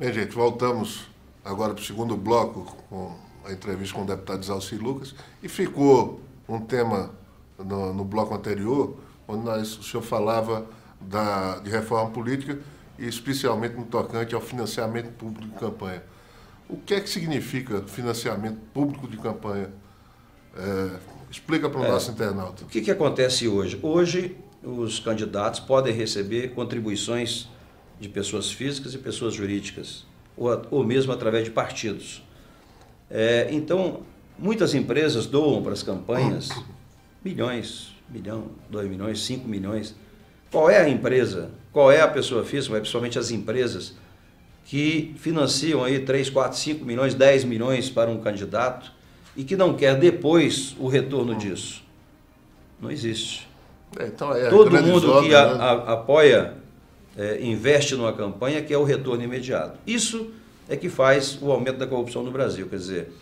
Bem, gente, voltamos agora para o segundo bloco com a entrevista com o deputado Isalci Lucas e ficou um tema no bloco anterior, onde o senhor falava de reforma política e especialmente no tocante ao financiamento público de campanha. O que é que significa financiamento público de campanha? Explica para o nosso internauta. O que acontece hoje? Hoje, os candidatos podem receber contribuições de pessoas físicas e pessoas jurídicas, ou mesmo através de partidos. Então, muitas empresas doam para as campanhas milhões, 1 milhão, 2 milhões, 5 milhões. Qual é a empresa, qual é a pessoa física, mas principalmente as empresas, que financiam aí 3, 4, 5 milhões, 10 milhões para um candidato e que não quer depois o retorno disso? Não existe. Então, todo mundo que apoia, investe numa campanha, que é o retorno imediato. Isso é que faz o aumento da corrupção no Brasil. Quer dizer,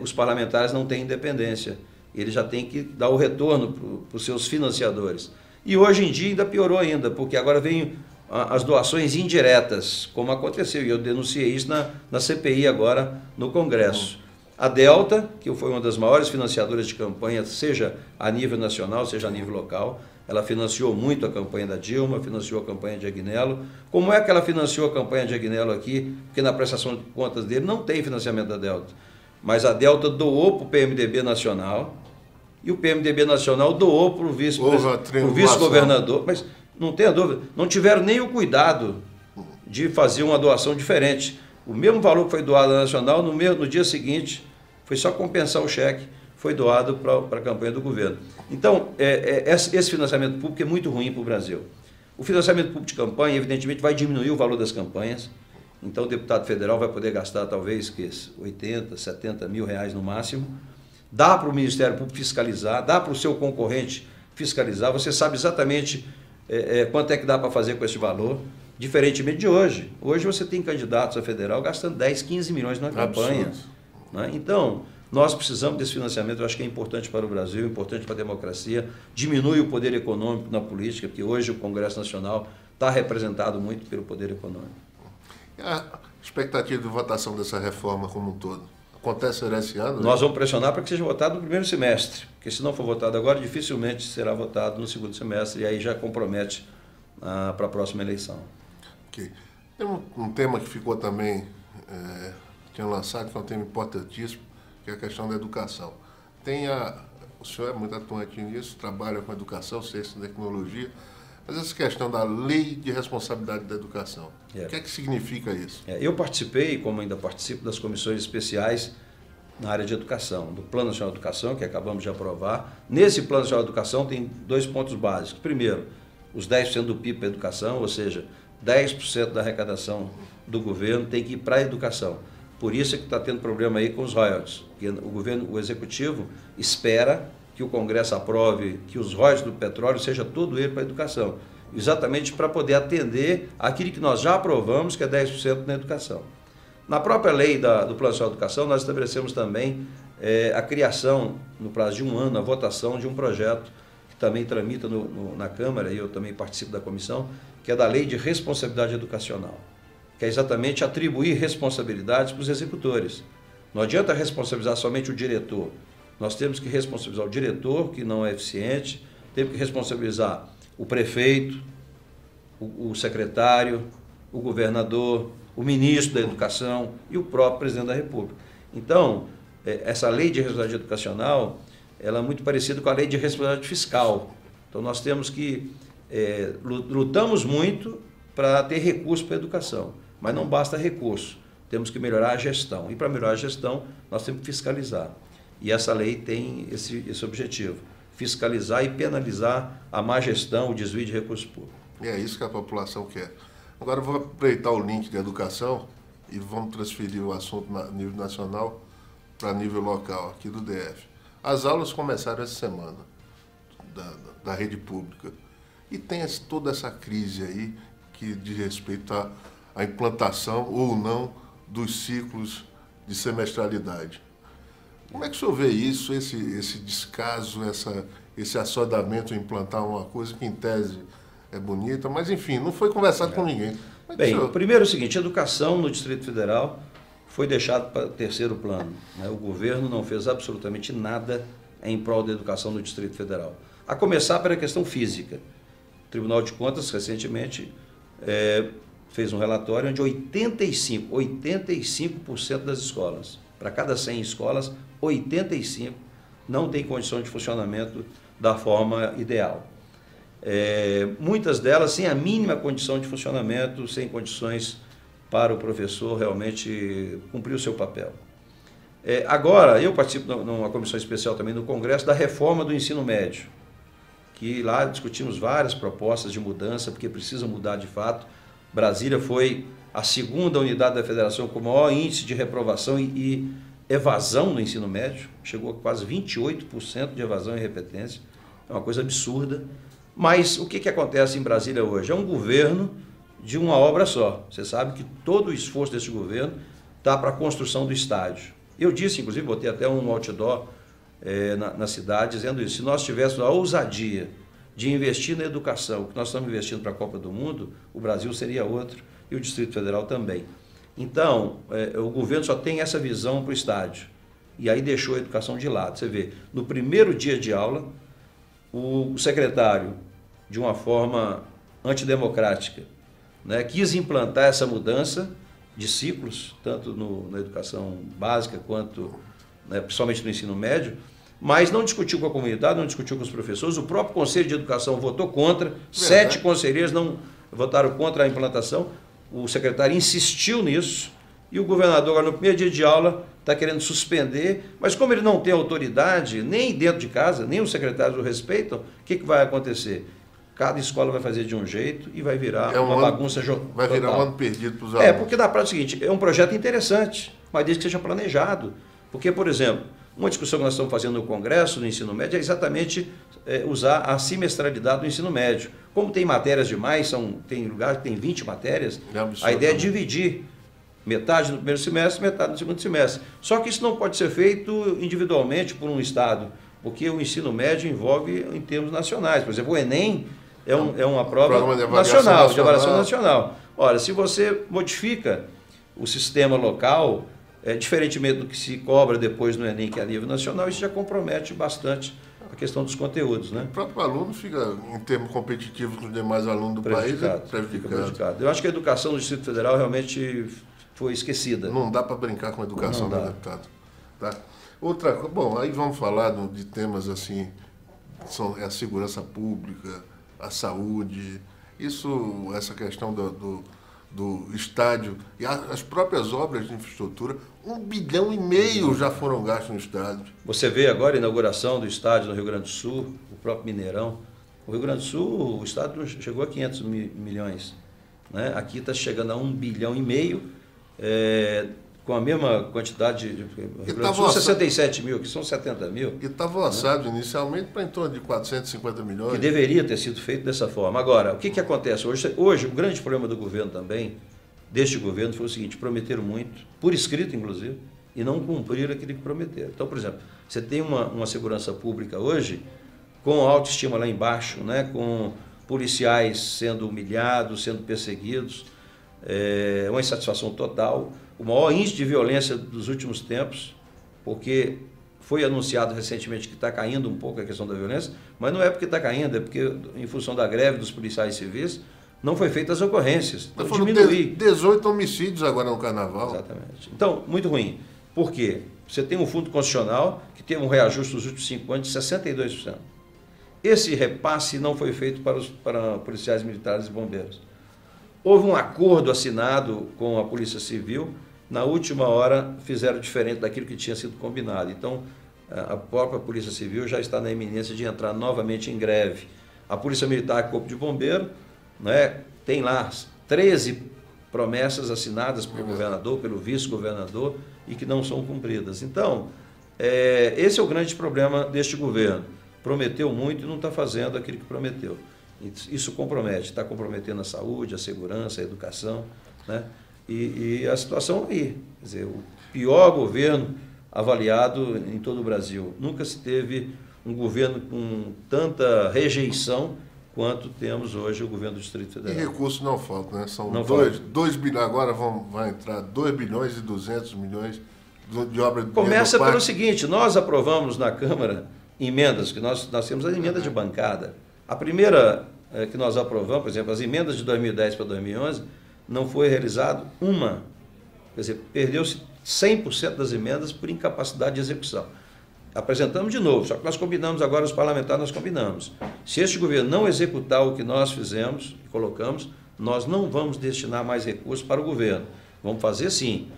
os parlamentares não têm independência. Eles já têm que dar o retorno para os seus financiadores. E hoje em dia ainda piorou ainda, porque agora vem as doações indiretas, como aconteceu, e eu denunciei isso na CPI agora no Congresso. A Delta, que foi uma das maiores financiadoras de campanha, seja a nível nacional, seja a nível local, ela financiou muito a campanha da Dilma, financiou a campanha de Agnello. Como é que ela financiou a campanha de Agnello aqui? Porque na prestação de contas dele não tem financiamento da Delta. Mas a Delta doou para o PMDB Nacional, e o PMDB Nacional doou para o vice-governador. Mas não tenha dúvida, não tiveram nem o cuidado de fazer uma doação diferente. O mesmo valor que foi doado à Nacional, no dia seguinte, foi só compensar o cheque, foi doado para a campanha do governo. Então, esse financiamento público é muito ruim para o Brasil. O financiamento público de campanha, evidentemente, vai diminuir o valor das campanhas. Então, o deputado federal vai poder gastar, talvez, 80, 70 mil reais no máximo. Dá para o Ministério Público fiscalizar, dá para o seu concorrente fiscalizar. Você sabe exatamente quanto é que dá para fazer com esse valor, diferentemente de hoje. Hoje você tem candidatos a federal gastando 10, 15 milhões na campanha. Né? Então, nós precisamos desse financiamento. Eu acho que é importante para o Brasil, importante para a democracia, diminui o poder econômico na política, porque hoje o Congresso Nacional está representado muito pelo poder econômico. A expectativa de votação dessa reforma como um todo? Acontece esse ano? Nós vamos pressionar para que seja votado no primeiro semestre, porque se não for votado agora, dificilmente será votado no segundo semestre, e aí já compromete para a próxima eleição. Okay. Tem um tema que ficou também, tinha lançado, que é um tema importantíssimo, que é a questão da educação. O senhor é muito atuante nisso, trabalha com educação, ciência e tecnologia, mas essa questão da lei de responsabilidade da educação, o que é que significa isso? Eu participei, como ainda participo, das comissões especiais na área de educação, do Plano Nacional de Educação, que acabamos de aprovar. Nesse Plano Nacional de Educação tem 2 pontos básicos. Primeiro, os 10% do PIB para a educação, ou seja, 10% da arrecadação do governo tem que ir para a educação. Por isso é que está tendo problema aí com os royalties, porque o Executivo espera que o Congresso aprove que os royalties do petróleo seja todo ele para a educação, exatamente para poder atender aquilo que nós já aprovamos, que é 10% na educação. Na própria lei do Plano Nacional de Educação, nós estabelecemos também a criação, no prazo de 1 ano, a votação de um projeto que também tramita na Câmara, e eu também participo da comissão, que é da Lei de Responsabilidade Educacional, que é exatamente atribuir responsabilidades para os executores. Não adianta responsabilizar somente o diretor. Nós temos que responsabilizar o diretor, que não é eficiente, temos que responsabilizar o prefeito, o secretário, o governador, o ministro da Educação e o próprio presidente da República. Então, essa lei de responsabilidade educacional, ela é muito parecida com a lei de responsabilidade fiscal. Então, nós temos que... lutamos muito para ter recurso para a educação, mas não basta recurso, temos que melhorar a gestão. E para melhorar a gestão, nós temos que fiscalizar. E essa lei tem esse objetivo, fiscalizar e penalizar a má gestão, o desvio de recursos públicos. E é isso que a população quer. Agora eu vou aproveitar o link de educação e vamos transferir o assunto a nível nacional para nível local, aqui do DF. As aulas começaram essa semana, da rede pública. E tem toda essa crise aí que diz respeito à implantação ou não dos ciclos de semestralidade. Como é que o senhor vê isso, esse descaso, esse assodamento em implantar uma coisa que em tese é bonita, mas enfim, não foi conversado com ninguém. Bem, primeiro é o seguinte, a educação no Distrito Federal foi deixado para terceiro plano, né? O governo não fez absolutamente nada em prol da educação no Distrito Federal. A começar pela questão física. O Tribunal de Contas, recentemente, fez um relatório onde 85% das escolas, para cada 100 escolas, 85 não tem condição de funcionamento da forma ideal. Muitas delas sem a mínima condição de funcionamento, sem condições para o professor realmente cumprir o seu papel. Agora, eu participo numa comissão especial também no Congresso da reforma do ensino médio, que lá discutimos várias propostas de mudança, porque precisa mudar de fato. Brasília foi a segunda unidade da federação com o maior índice de reprovação e evasão no ensino médio, chegou a quase 28% de evasão e repetência, é uma coisa absurda. Mas o que acontece em Brasília hoje? É um governo de uma obra só. Você sabe que todo o esforço desse governo está para a construção do estádio. Eu disse, inclusive, botei até um outdoor na cidade dizendo isso. Se nós tivéssemos a ousadia de investir na educação, que nós estamos investindo para a Copa do Mundo, o Brasil seria outro e o Distrito Federal também. Então, o governo só tem essa visão para o estádio. E aí deixou a educação de lado. Você vê, no primeiro dia de aula, o secretário, de uma forma antidemocrática, né, quis implantar essa mudança de ciclos, tanto na educação básica quanto, né, principalmente no ensino médio, mas não discutiu com a comunidade, não discutiu com os professores. O próprio Conselho de Educação votou contra, 7 conselheiros não votaram contra a implantação. O secretário insistiu nisso e o governador, agora, no primeiro dia de aula, está querendo suspender, mas como ele não tem autoridade, nem dentro de casa, nem os secretários o respeitam, o que vai acontecer? Cada escola vai fazer de um jeito e vai virar uma bagunça total. Vai virar um ano perdido para os alunos. Porque na prática é o seguinte, é um projeto interessante, mas desde que seja planejado. Porque, por exemplo, uma discussão que nós estamos fazendo no Congresso, no ensino médio, é exatamente usar a semestralidade do ensino médio. Como tem matérias demais, tem lugar que tem 20 matérias, a ideia é dividir metade no primeiro semestre, metade no segundo semestre. Só que isso não pode ser feito individualmente por um estado, porque o ensino médio envolve em termos nacionais. Por exemplo, o Enem é uma prova nacional, de avaliação nacional. Ora, se você modifica o sistema local, diferentemente do que se cobra depois no Enem, que é a nível nacional, isso já compromete bastante a questão dos conteúdos, né? O próprio aluno fica, em termos competitivos com os demais alunos do país, prejudicado. Eu acho que a educação do Distrito Federal realmente foi esquecida. Não dá para brincar com a educação, né, deputado? Tá? Outra coisa, bom, aí vamos falar de temas assim, são a segurança pública, a saúde, essa questão do estádio e as próprias obras de infraestrutura, 1,5 bilhão já foram gastos no estádio. Você vê agora a inauguração do estádio no Rio Grande do Sul, o próprio Mineirão. O Rio Grande do Sul, o estádio chegou a 500 milhões. Né? Aqui está chegando a 1,5 bilhão, com a mesma quantidade de Rio Grande do Sul, 67 mil, que são 70 mil. E estava orçado inicialmente para em torno de 450 milhões. Que deveria ter sido feito dessa forma. Agora, o que acontece? Hoje, o grande problema do governo também, deste governo, foi o seguinte: prometeram muito, por escrito inclusive, e não cumpriram aquilo que prometeram. Então, por exemplo, você tem uma segurança pública hoje com autoestima lá embaixo, né, com policiais sendo humilhados, sendo perseguidos, uma insatisfação total. O maior índice de violência dos últimos tempos, porque foi anunciado recentemente que está caindo um pouco a questão da violência, mas não é porque está caindo, é porque, em função da greve dos policiais civis, não foi feitas as ocorrências. Então, diminuir. 18 homicídios agora no Carnaval. Exatamente. Então, muito ruim. Por quê? Você tem um fundo constitucional que teve um reajuste nos últimos 5 anos de 62%. Esse repasse não foi feito para policiais militares e bombeiros. Houve um acordo assinado com a Polícia Civil, na última hora fizeram diferente daquilo que tinha sido combinado. Então, a própria Polícia Civil já está na iminência de entrar novamente em greve. A Polícia Militar e Corpo de Bombeiro, né, tem lá 13 promessas assinadas pelo governador, pelo vice-governador, e que não são cumpridas. Então, esse é o grande problema deste governo. Prometeu muito e não está fazendo aquilo que prometeu. Isso compromete, está comprometendo a saúde, a segurança, a educação, né? E a situação aí, quer dizer, o pior governo avaliado em todo o Brasil. Nunca se teve um governo com tanta rejeição quanto temos hoje o governo do Distrito Federal. E recursos não faltam, né? São não 2 bilhões, agora vai entrar 2 bilhões e 200 milhões de obra de Começa pelo seguinte, nós aprovamos na Câmara emendas, que nós temos as emendas de bancada. A primeira que nós aprovamos, por exemplo, as emendas de 2010 para 2011, não foi realizado uma. Quer dizer, perdeu-se 100% das emendas por incapacidade de execução. Apresentamos de novo, só que nós combinamos agora, os parlamentares, nós combinamos. Se este governo não executar o que nós fizemos e colocamos, nós não vamos destinar mais recursos para o governo. Vamos fazer sim,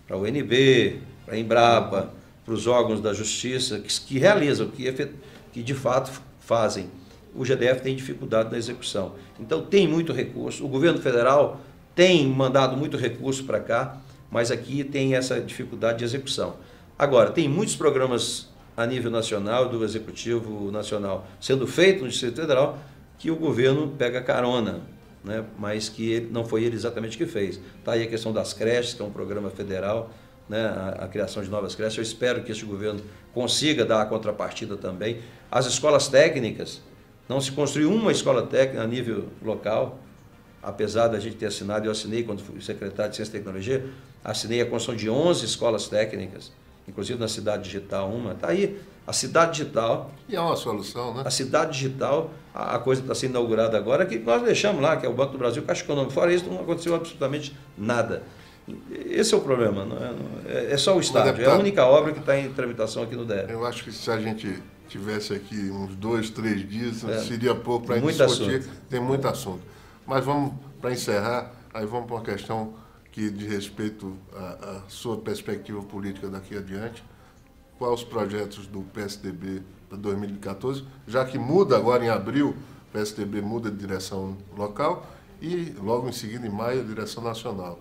para o UNB, para a Embrapa, para os órgãos da Justiça, que realizam, que de fato fazem. O GDF tem dificuldade na execução. Então tem muito recurso. O governo federal tem mandado muito recurso para cá, mas aqui tem essa dificuldade de execução. Agora, tem muitos programas a nível nacional, do Executivo Nacional, sendo feito no Distrito Federal, que o governo pega carona, né? Mas que não foi ele exatamente que fez. Está aí a questão das creches, que é um programa federal, né? A criação de novas creches. Eu espero que este governo consiga dar a contrapartida também. As escolas técnicas, não se construiu uma escola técnica a nível local, apesar da gente ter assinado, eu assinei quando fui secretário de Ciência e Tecnologia, assinei a construção de 11 escolas técnicas, inclusive na Cidade Digital uma. Está aí, a Cidade Digital. E é uma solução, né? A Cidade Digital, a coisa está sendo inaugurada agora, que nós deixamos lá, que é o Banco do Brasil, Caixa Econômica. Fora isso, não aconteceu absolutamente nada. Esse é o problema, não é só o estádio, é a única obra que está em tramitação aqui no DF. Eu acho que se a gente tivesse aqui uns 2, 3 dias, seria pouco para discutir, assunto. Tem muito assunto. Mas vamos, para encerrar, aí vamos para uma questão que diz respeito à sua perspectiva política daqui adiante. Quais os projetos do PSDB para 2014, já que muda agora em abril, o PSDB muda de direção local e logo em seguida, em maio, a direção nacional.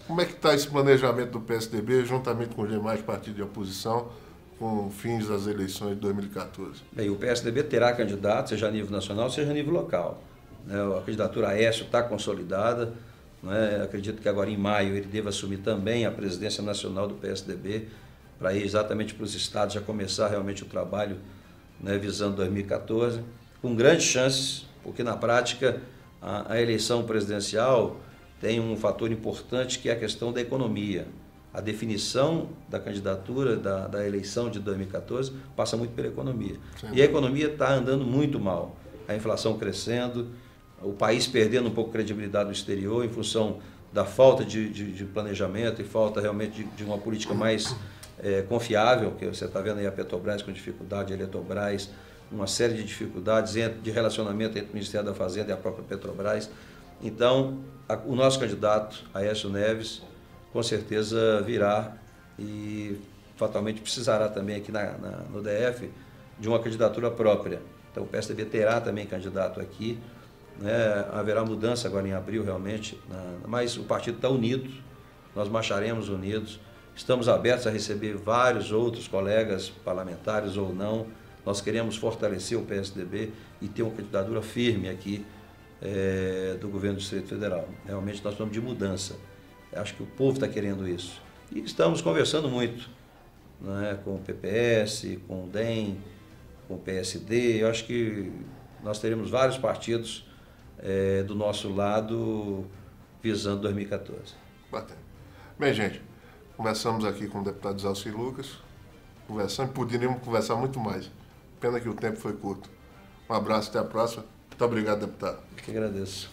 Como é que está esse planejamento do PSDB, juntamente com os demais partidos de oposição, com fins das eleições de 2014? Bem, o PSDB terá candidato, seja a nível nacional, seja a nível local. A candidatura Aécio está consolidada. Acredito que agora em maio ele deva assumir também a presidência nacional do PSDB, para ir exatamente para os estados já começar realmente o trabalho, visando 2014, com grandes chances, porque na prática a eleição presidencial tem um fator importante que é a questão da economia. A definição da candidatura, da eleição de 2014, passa muito pela economia. Sim. E a economia está andando muito mal. A inflação crescendo, o país perdendo um pouco de credibilidade no exterior em função da falta de planejamento e falta realmente de uma política mais confiável, que você está vendo aí a Petrobras com dificuldade, a Eletrobras, uma série de dificuldades de relacionamento entre o Ministério da Fazenda e a própria Petrobras. Então, o nosso candidato, Aécio Neves, com certeza virá e fatalmente precisará também aqui no DF de uma candidatura própria. Então o PSDB terá também candidato aqui, haverá mudança agora em abril realmente, mas o partido está unido, nós marcharemos unidos, estamos abertos a receber vários outros colegas parlamentares ou não, nós queremos fortalecer o PSDB e ter uma candidatura firme aqui do governo do Distrito Federal. Realmente nós precisamos de mudança. Acho que o povo está querendo isso. E estamos conversando muito, com o PPS, com o DEM, com o PSD. Eu acho que nós teremos vários partidos do nosso lado visando 2014. Bacana. Bem, gente, conversamos aqui com o deputado Zalci Lucas, poderíamos conversar muito mais. Pena que o tempo foi curto. Um abraço, até a próxima. Muito obrigado, deputado. Eu que agradeço.